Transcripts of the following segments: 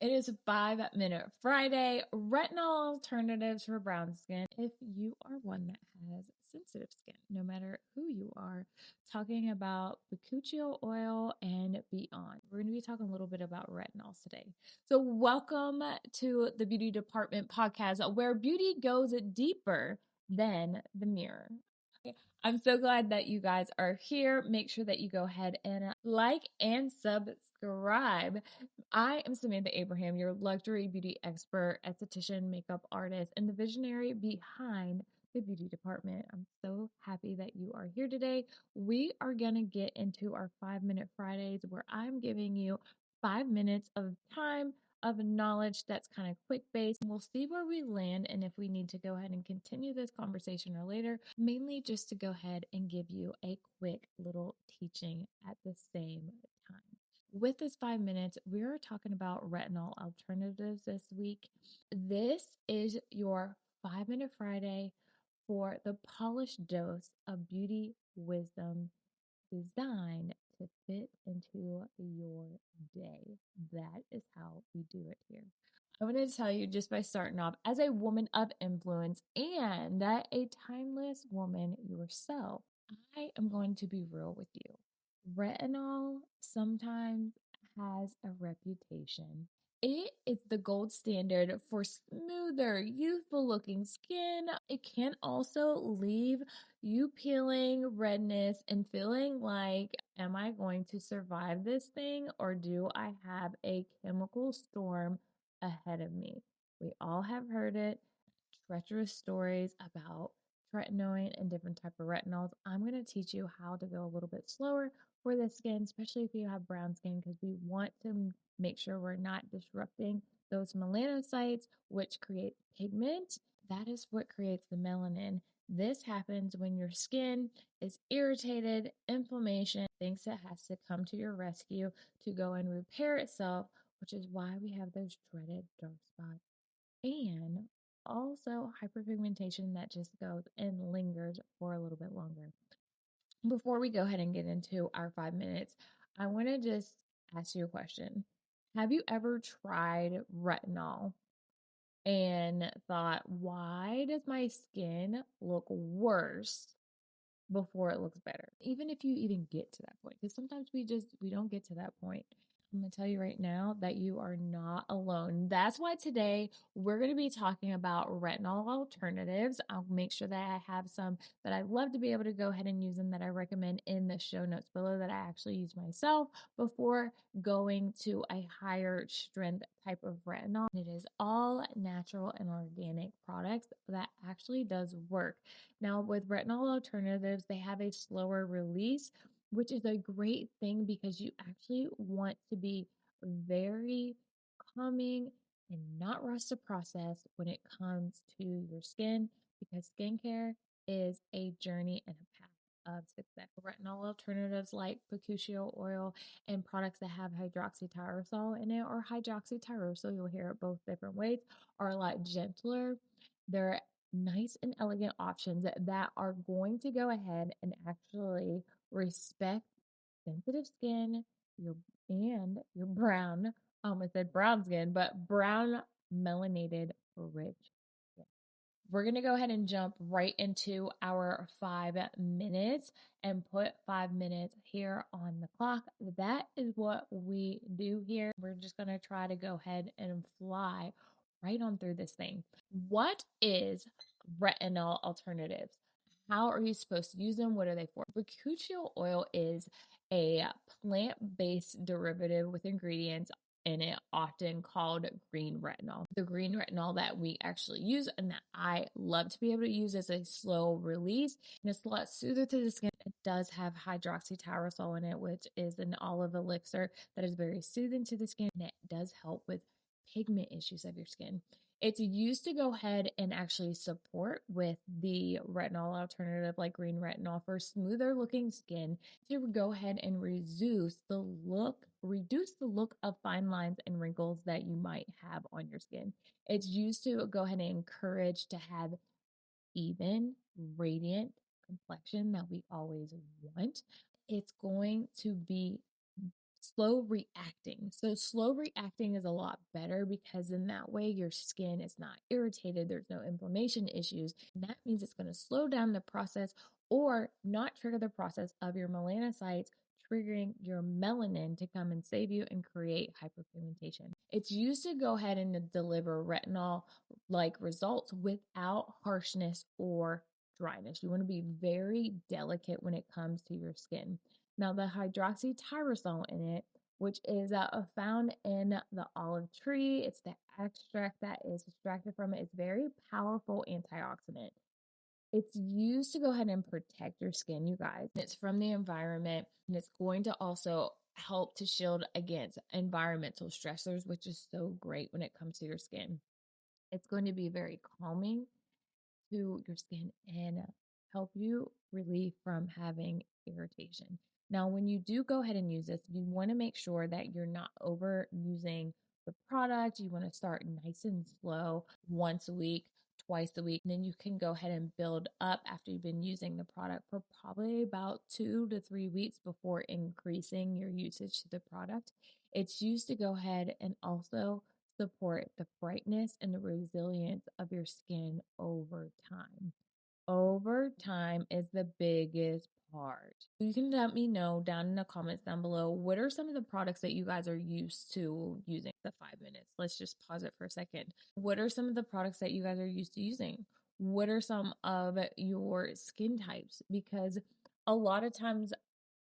It is 5-Minute Friday, retinol alternatives for brown skin. If you are one that has sensitive skin, no matter who you are, talking about bakuchiol oil and beyond. We're going to be talking a little bit about retinols today. So welcome to the Beauty Department podcast, where beauty goes deeper than the mirror. I'm so glad that you guys are here. Make sure that you go ahead and like and subscribe. I am Samantha Abraham, your luxury beauty expert, esthetician, makeup artist, and the visionary behind the beauty department. I'm so happy that you are here today. We are going to get into our 5-Minute Fridays, where I'm giving you 5 minutes of time of knowledge that's kind of quick based. We'll see where we land and if we need to go ahead and continue this conversation or later, mainly just to go ahead and give you a quick little teaching at the same time. With this 5 minutes, we're talking about retinol alternatives this week. This is your 5-Minute Friday for the polished dose of beauty wisdom designed to fit into your day. That is how we do it here. I'm going to tell you just by starting off, as a woman of influence and a timeless woman yourself, I am going to be real with you. Retinol sometimes has a reputation. It is the gold standard for smoother, youthful looking skin. It can also leave you peeling, redness, and feeling like, am I going to survive this thing, or do I have a chemical storm ahead of me? We all have heard it. Treacherous stories about tretinoin and different type of retinols. I'm going to teach you how to go a little bit slower for the skin, especially if you have brown skin, because we want to make sure we're not disrupting those melanocytes, which create pigment. That is what creates the melanin. This happens when your skin is irritated, inflammation, thinks it has to come to your rescue to go and repair itself, which is why we have those dreaded dark spots. And also hyperpigmentation that just goes and lingers for a little bit longer. Before we go ahead and get into our 5 minutes, I want to just ask you a question. Have you ever tried retinol and thought, why does my skin look worse before it looks better? Even if you even get to that point, because sometimes we don't get to that point. I'm going to tell you right now that you are not alone. That's why today we're going to be talking about retinol alternatives. I'll make sure that I have some that I love to be able to go ahead and use and that I recommend in the show notes below that I actually use myself before going to a higher strength type of retinol. It is all natural and organic products that actually does work. Now, with retinol alternatives, they have a slower release, which is a great thing because you actually want to be very calming and not rush the process when it comes to your skin, because skincare is a journey and a path of success. Retinol alternatives like bakuchiol oil and products that have hydroxytyrosol in it, or hydroxytyrosol, you'll hear it both different ways, are a lot gentler. They're nice and elegant options that are going to go ahead and actually respect sensitive skin, your brown, I said brown skin, but brown melanated rich skin. We're going to go ahead and jump right into our 5 minutes and put 5 minutes here on the clock. That is what we do here. We're just going to try to go ahead and fly right on through this thing. What is retinol alternatives? How are you supposed to use them? What are they for? Bakuchiol oil is a plant-based derivative with ingredients in it, often called green retinol. The green retinol that we actually use and that I love to be able to use is a slow release, and it's a lot soother to the skin. It does have hydroxytyrosol in it, which is an olive elixir that is very soothing to the skin, and it does help with pigment issues of your skin. It's used to go ahead and actually support with the retinol alternative like green retinol for smoother looking skin, to go ahead and reduce the look of fine lines and wrinkles that you might have on your skin. It's used to go ahead and encourage to have even, radiant complexion that we always want. It's going to be slow reacting. So slow reacting is a lot better because in that way your skin is not irritated, there's no inflammation issues. And that means it's going to slow down the process or not trigger the process of your melanocytes, triggering your melanin to come and save you and create hyperpigmentation. It's used to go ahead and deliver retinol like results without harshness or dryness. You want to be very delicate when it comes to your skin. Now, the hydroxytyrosol in it, which is found in the olive tree, it's the extract that is extracted from it. It's very powerful antioxidant. It's used to go ahead and protect your skin, you guys. It's from the environment, and it's going to also help to shield against environmental stressors, which is so great when it comes to your skin. It's going to be very calming to your skin and help you relieve from having irritation. Now, when you do go ahead and use this, you want to make sure that you're not over using the product. You want to start nice and slow, once a week, twice a week. And then you can go ahead and build up after you've been using the product for probably about 2 to 3 weeks before increasing your usage to the product. It's used to go ahead and also support the brightness and the resilience of your skin over time. Over time is the biggest part. You can let me know down in the comments down below, what are some of the products that you guys are used to using? The 5 minutes. Let's just pause it for a second. What are some of the products that you guys are used to using? What are some of your skin types? Because a lot of times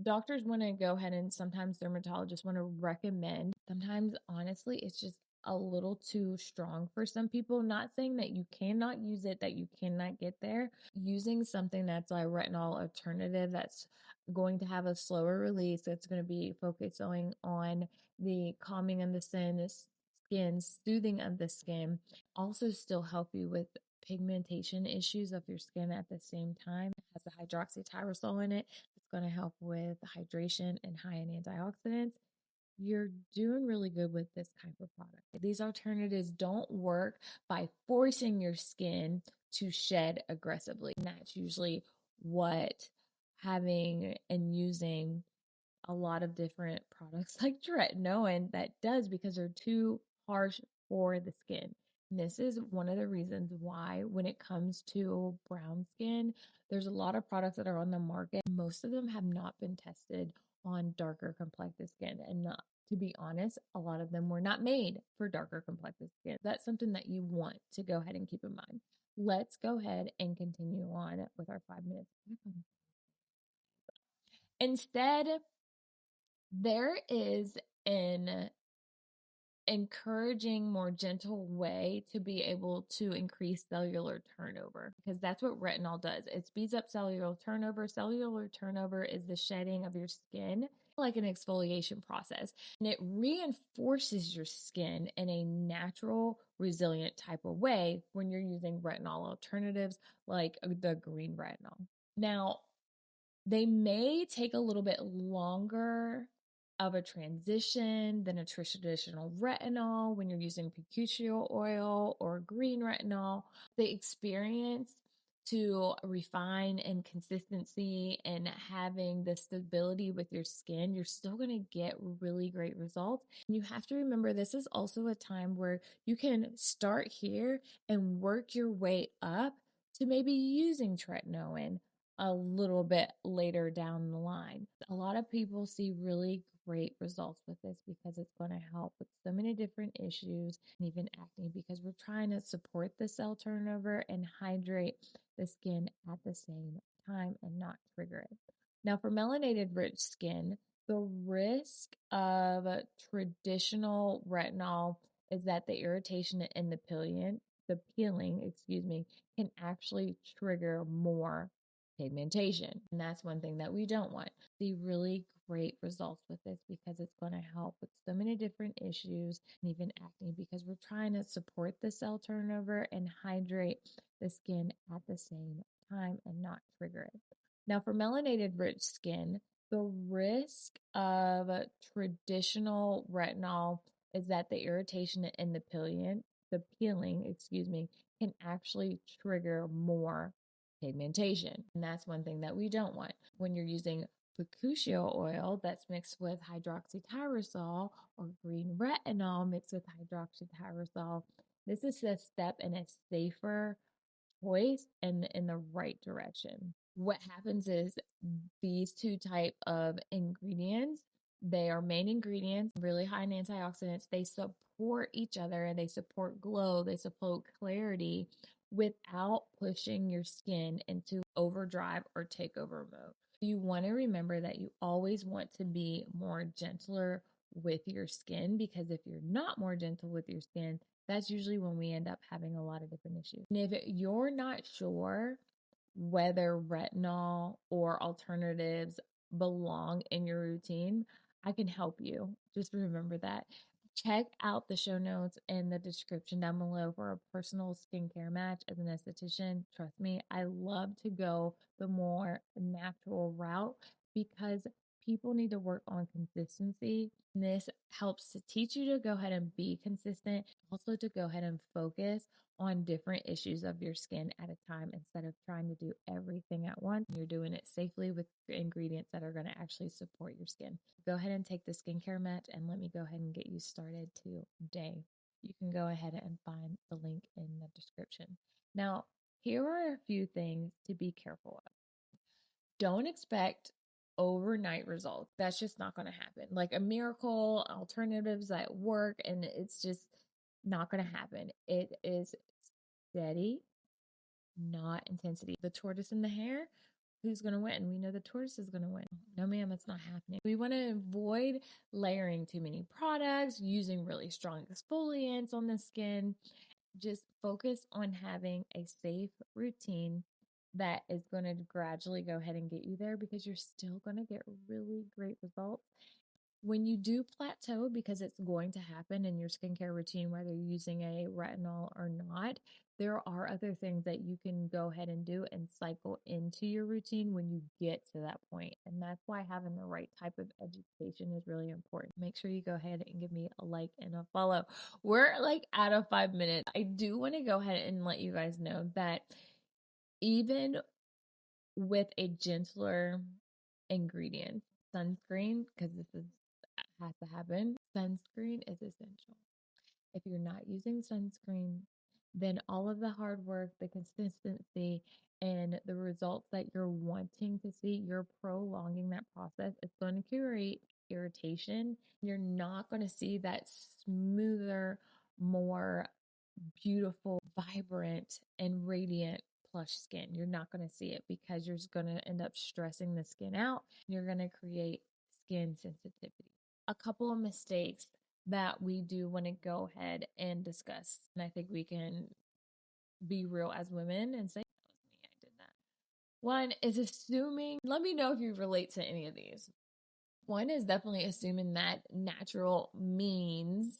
doctors want to go ahead and sometimes dermatologists want to recommend. Sometimes, honestly, it's just a little too strong for some people. Not saying that you cannot use it, that you cannot get there. Using something that's like retinol alternative that's going to have a slower release, that's going to be focusing on the calming of the skin, soothing of the skin, also still help you with pigmentation issues of your skin at the same time. It has the hydroxytyrosol in it. It's going to help with hydration and high in antioxidants. You're doing really good with this type of product. These alternatives don't work by forcing your skin to shed aggressively. And that's usually what having and using a lot of different products like tretinoin that does, because they're too harsh for the skin. And this is one of the reasons why when it comes to brown skin, there's a lot of products that are on the market. Most of them have not been tested on darker complected skin. And not, to be honest, a lot of them were not made for darker complected skin. That's something that you want to go ahead and keep in mind. Let's go ahead and continue on with our 5 minutes. Instead, there is an encouraging, more gentle way to be able to increase cellular turnover, because that's what retinol does. It speeds up cellular turnover. Cellular turnover is the shedding of your skin, like an exfoliation process, and it reinforces your skin in a natural, resilient type of way when you're using retinol alternatives like the green retinol. Now, they may take a little bit longer of a transition than a traditional retinol when you're using bakuchiol oil or green retinol. The experience to refine and consistency and having the stability with your skin, you're still going to get really great results. And you have to remember, this is also a time where you can start here and work your way up to maybe using tretinoin a little bit later down the line. A lot of people see really great results with this because it's going to help with so many different issues and even acne, because we're trying to support the cell turnover and hydrate the skin at the same time and not trigger it. Now, for melanated rich skin, the risk of traditional retinol is that the irritation and the peeling, can actually trigger more pigmentation. And that's one thing that we don't want. See really great results with this because it's going to help with so many different issues and even acne, because we're trying to support the cell turnover and hydrate the skin at the same time and not trigger it. Now, for melanated rich skin, the risk of traditional retinol is that the irritation and the peeling, can actually trigger more pigmentation. And that's one thing that we don't want when you're using bakuchiol oil that's mixed with hydroxytyrosol or green retinol mixed with hydroxytyrosol. This is a step in a safer choice and in the right direction. What happens is these two type of ingredients, they are main ingredients, really high in antioxidants. They support each other and they support glow, they support clarity without pushing your skin into overdrive or takeover mode. You want to remember that you always want to be more gentler with your skin, because if you're not more gentle with your skin, that's usually when we end up having a lot of different issues. And if you're not sure whether retinol or alternatives belong in your routine, I can help you. Just remember that. Check out the show notes in the description down below for a personal skincare match. As an esthetician, trust me, I love to go the more natural route because people need to work on consistency. And this helps to teach you to go ahead and be consistent, also to go ahead and focus on different issues of your skin at a time instead of trying to do everything at once. You're doing it safely with ingredients that are going to actually support your skin. Go ahead and take the skincare match and let me go ahead and get you started today. You can go ahead and find the link in the description. Now, here are a few things to be careful of. Don't expect overnight results. That's just not going to happen. Like a miracle, alternatives that work, and it's just not going to happen. It is steady, not intensity. The tortoise and the hare, who's going to win? We know the tortoise is going to win. No, ma'am, it's not happening. We want to avoid layering too many products, using really strong exfoliants on the skin. Just focus on having a safe routine that is going to gradually go ahead and get you there, because you're still going to get really great results. When you do plateau, because it's going to happen in your skincare routine, whether you're using a retinol or not, there are other things that you can go ahead and do and cycle into your routine when you get to that point. And that's why having the right type of education is really important. Make sure you go ahead and give me a like and a follow. We're like out of 5 minutes. I do want to go ahead and let you guys know that even with a gentler ingredient, sunscreen, because this has to happen, sunscreen is essential. If you're not using sunscreen, then all of the hard work, the consistency, and the results that you're wanting to see, you're prolonging that process. It's going to create irritation. You're not going to see that smoother, more beautiful, vibrant, and radiant plush skin. You're not going to see it because you're going to end up stressing the skin out. You're going to create skin sensitivity. A couple of mistakes that we do want to go ahead and discuss, and I think we can be real as women and say, that was me, I did that. One is assuming, let me know if you relate to any of these. One is definitely assuming that natural means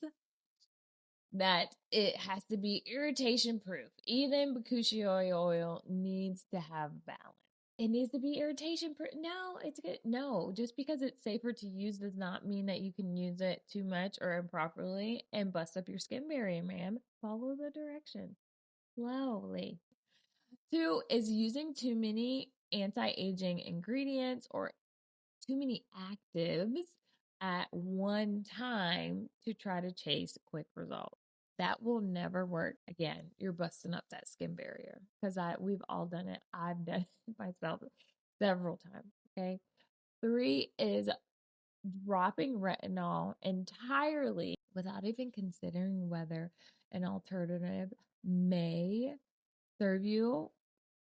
that it has to be irritation proof. Even bakuchiol oil needs to have balance. It needs to be irritation proof. No, it's good. No, just because it's safer to use does not mean that you can use it too much or improperly and bust up your skin barrier, ma'am. Follow the directions slowly. 2 is using too many anti-aging ingredients or too many actives at one time to try to chase quick results. That will never work. Again, you're busting up that skin barrier, because we've all done it. I've done it myself several times. Okay. 3 is dropping retinol entirely without even considering whether an alternative may serve you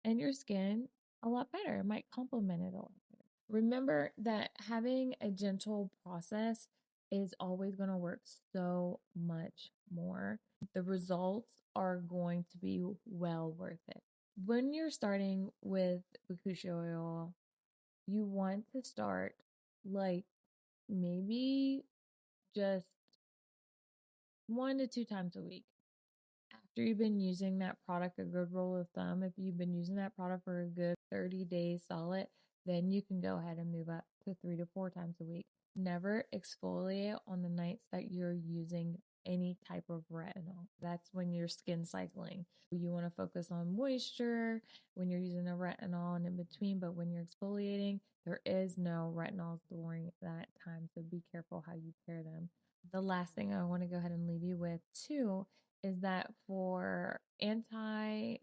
and your skin a lot better. It might complement it a lot better. Remember that having a gentle process is always going to work so much more. The results are going to be well worth it. When you're starting with bakuchiol oil, you want to start like maybe just 1 to 2 times a week. After you've been using that product, a good rule of thumb, if you've been using that product for a good 30 days solid, then you can go ahead and move up to 3 to 4 times a week. Never exfoliate on the nights that you're using any type of retinol. That's when you're skin cycling. You want to focus on moisture when you're using a retinol and in between, but when you're exfoliating, there is no retinols during that time. So be careful how you pair them. The last thing I want to go ahead and leave you with too is that for antioxidants,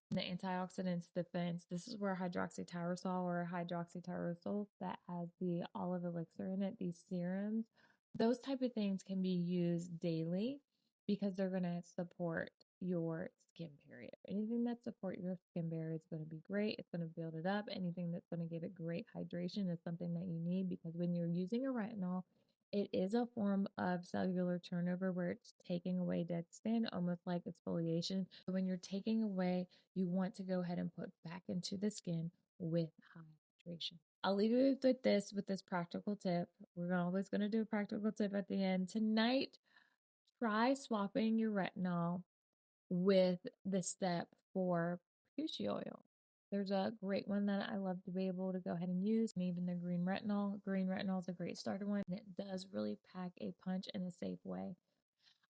the antioxidants defense, this is where hydroxytyrosol or hydroxytyrosol that has the olive elixir in it, these serums, those type of things can be used daily because they're going to support your skin barrier. Anything that support your skin barrier is going to be great. It's going to build it up. Anything that's going to give it great hydration is something that you need, because when you're using a retinol, it is a form of cellular turnover where it's taking away dead skin, almost like exfoliation. So when you're taking away, you want to go ahead and put back into the skin with hydration. I'll leave you with this practical tip. We're always going to do a practical tip at the end. Tonight, try swapping your retinol with the step for bakuchiol oil. There's a great one that I love to be able to go ahead and use, and even the green retinol. Green retinol is a great starter one, and it does really pack a punch in a safe way.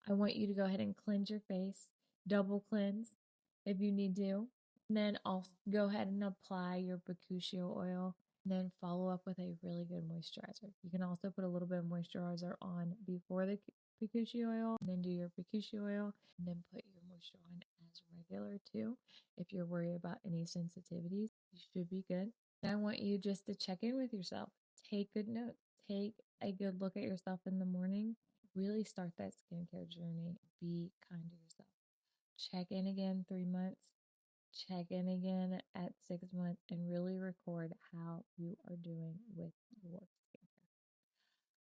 I want you to go ahead and cleanse your face, double cleanse if you need to. And then I'll go ahead and apply your bakuchiol oil, and then follow up with a really good moisturizer. You can also put a little bit of moisturizer on before the bakuchiol oil, and then do your bakuchiol oil, and then put your moisture on as regular too. If you're worried about any sensitivities, you should be good. And I want you just to check in with yourself. Take good notes. Take a good look at yourself in the morning. Really start that skincare journey. Be kind to yourself. Check in again 3 months. Check in again at 6 months, and really record how you are doing with your skincare.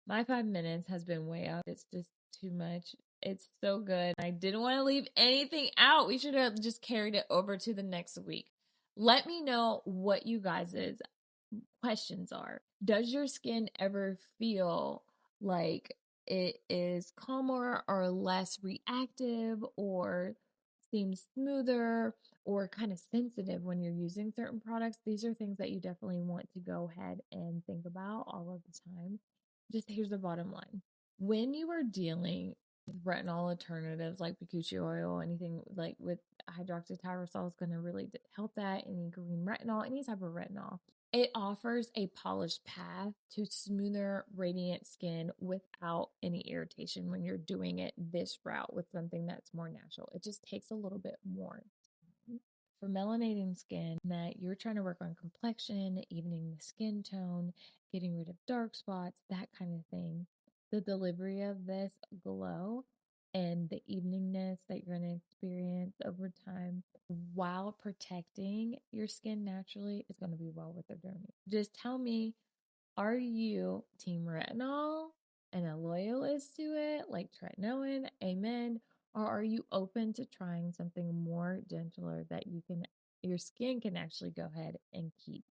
My 5 minutes has been way up. It's just too much. It's so good. I didn't want to leave anything out. We should have just carried it over to the next week. Let me know what you guys' questions are. Does your skin ever feel like it is calmer or less reactive, or seems smoother, or kind of sensitive when you're using certain products? These are things that you definitely want to go ahead and think about all of the time. Just here's the bottom line. When you are dealing with retinol alternatives like bakuchiol oil, anything like with hydroxytyrosol is going to really help that. Any green retinol, any type of retinol, it offers a polished path to smoother, radiant skin without any irritation when you're doing it this route with something that's more natural. It just takes a little bit more time. For melanating skin, that you're trying to work on complexion, evening the skin tone, getting rid of dark spots, that kind of thing, the delivery of this glow and the eveningness that you're going to experience over time while protecting your skin naturally is going to be well worth the journey. Just tell me, are you team retinol and a loyalist to it, like tretinoin, amen? Or are you open to trying something more gentler that your skin can actually go ahead and keep?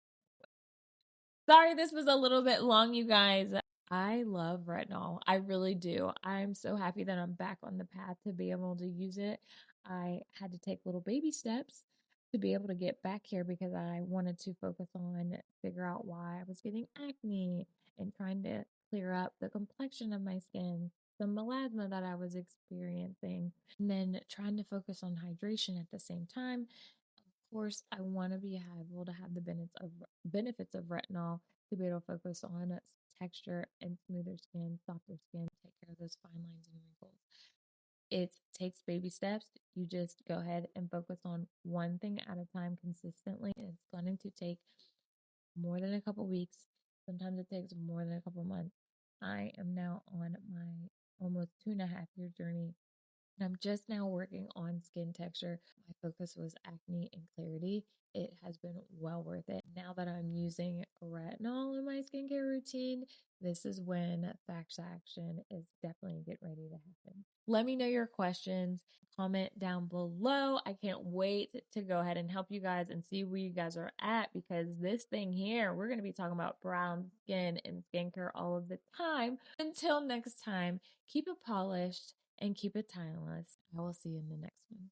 Sorry, this was a little bit long, you guys. I love retinol. I really do. I'm so happy that I'm back on the path to be able to use it. I had to take little baby steps to be able to get back here because I wanted to focus on figure out why I was getting acne and trying to clear up the complexion of my skin, the melasma that I was experiencing, and then trying to focus on hydration at the same time. Of course, I want to be able to have the benefits of retinol to be able to focus on texture and smoother skin, softer skin, take care of those fine lines and wrinkles. It takes baby steps. You just go ahead and focus on one thing at a time consistently. It's going to take more than a couple weeks. Sometimes it takes more than a couple months. I am now on my almost 2.5 year journey, and I'm just now working on skin texture. My focus was acne and clarity. It has been well worth it. Now that I'm using retinol in my skincare routine, this is when fast action is definitely getting ready to happen. Let me know your questions. Comment down below. I can't wait to go ahead and help you guys and see where you guys are at, because this thing here, we're going to be talking about brown skin and skincare all of the time. Until next time, keep it polished and keep it timeless. I will see you in the next one.